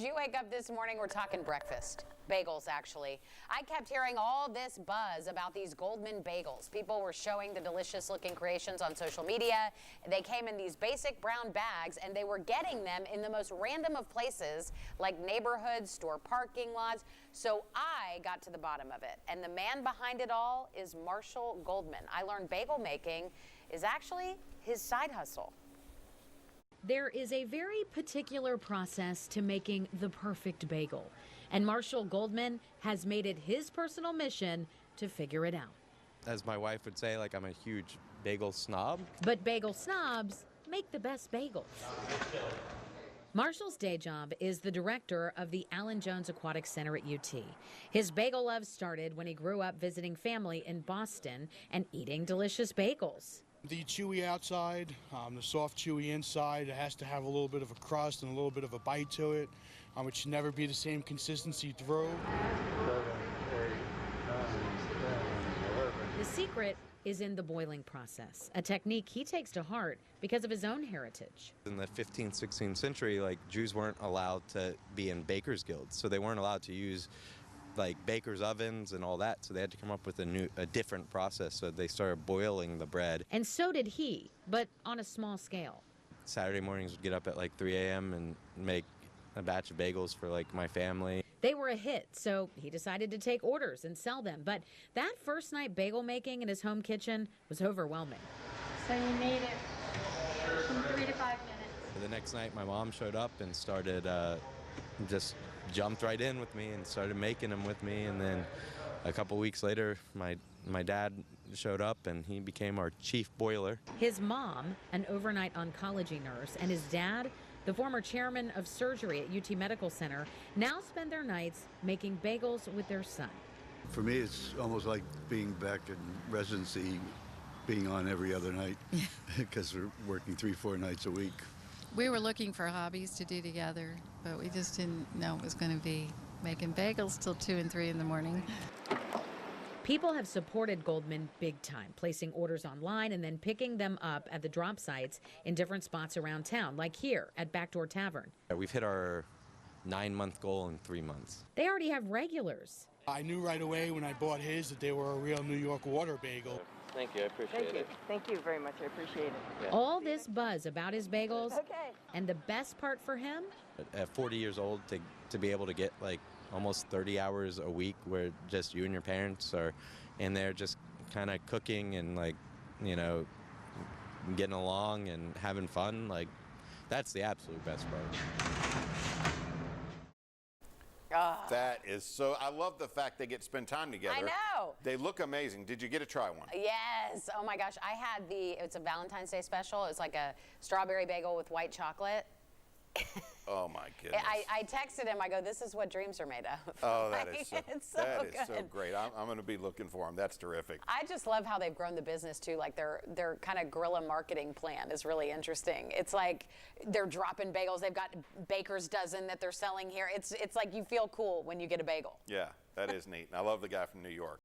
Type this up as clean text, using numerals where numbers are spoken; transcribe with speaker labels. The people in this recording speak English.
Speaker 1: You wake up this morning, we're talking breakfast. Bagels, actually. I kept hearing all this buzz about these Goldman Bagels. People were showing the delicious looking creations on social media. They came in these basic brown bags, and they were getting them in the most random of places, like neighborhoods, store parking lots. So I got to the bottom of it. And the man behind it all is Marshall Goldman. I learned bagel making is actually his side hustle.
Speaker 2: There is a very particular process to making the perfect bagel, and Marshall Goldman has made it his personal mission to figure it out.
Speaker 3: As my wife would say, like, I'm a huge bagel snob.
Speaker 2: But bagel snobs make the best bagels. Marshall's day job is the director of the Allen Jones Aquatic Center at UT. His bagel love started when he grew up visiting family in Boston and eating delicious bagels.
Speaker 4: The chewy outside, the soft chewy inside, it has to have a little bit of a crust and a little bit of a bite to it. It should never be the same consistency through.
Speaker 2: The secret is in the boiling process, a technique he takes to heart because of his own heritage.
Speaker 3: In the 15th, 16th century, like, Jews weren't allowed to be in bakers' guilds, so they weren't allowed to use like bakers' ovens and all that, so they had to come up with a different process. So they started boiling the bread.
Speaker 2: And so did he, but on a small scale.
Speaker 3: Saturday mornings would get up at like 3 a.m. and make a batch of bagels for like my family.
Speaker 2: They were a hit, so he decided to take orders and sell them. But that first night bagel making in his home kitchen was overwhelming.
Speaker 5: So you made it from 3 to 5 minutes.
Speaker 3: The next night my mom showed up and started just jumped right in with me and started making them with me. And then a couple weeks later, my dad showed up and he became our chief boiler.
Speaker 2: His mom, an overnight oncology nurse, and his dad, the former chairman of surgery at UT Medical Center, now spend their nights making bagels with their son.
Speaker 6: For me, it's almost like being back in residency, being on every other night, because we're working 3-4 nights a week.
Speaker 7: We were looking for hobbies to do together, but we just didn't know it was going to be making bagels till 2 and 3 in the morning.
Speaker 2: People have supported Goldman big time, placing orders online and then picking them up at the drop sites in different spots around town, like here at Backdoor Tavern.
Speaker 3: We've hit our 9-month goal in 3 months.
Speaker 2: They already have regulars.
Speaker 4: I knew right away when I bought his that they were a real New York water bagel.
Speaker 3: Thank you, I appreciate it.
Speaker 8: Thank you very much, I appreciate it.
Speaker 3: Yeah.
Speaker 2: All this buzz about his bagels, and the best part for him?
Speaker 3: At 40 years old, to be able to get like almost 30 hours a week where just you and your parents are in there just kind of cooking and, like, you know, getting along and having fun, like, that's the absolute best part.
Speaker 9: That is so, I love the fact they get to spend time together.
Speaker 1: I know.
Speaker 9: They look amazing. Did you get to try one?
Speaker 1: Yes. Oh my gosh. I had it's a Valentine's Day special. It's like a strawberry bagel with white chocolate.
Speaker 9: Oh my goodness.
Speaker 1: I texted him, I go, this is what dreams are made of.
Speaker 9: Oh, that is so,
Speaker 1: it's so
Speaker 9: that
Speaker 1: good.
Speaker 9: is so great. I'm going to be looking for them. That's terrific.
Speaker 1: I just love how they've grown the business too. Like their kind of guerrilla marketing plan is really interesting. It's like they're dropping bagels. They've got baker's dozen that they're selling here. It's like you feel cool when you get a bagel.
Speaker 9: Yeah, that is neat. And I love the guy from New York.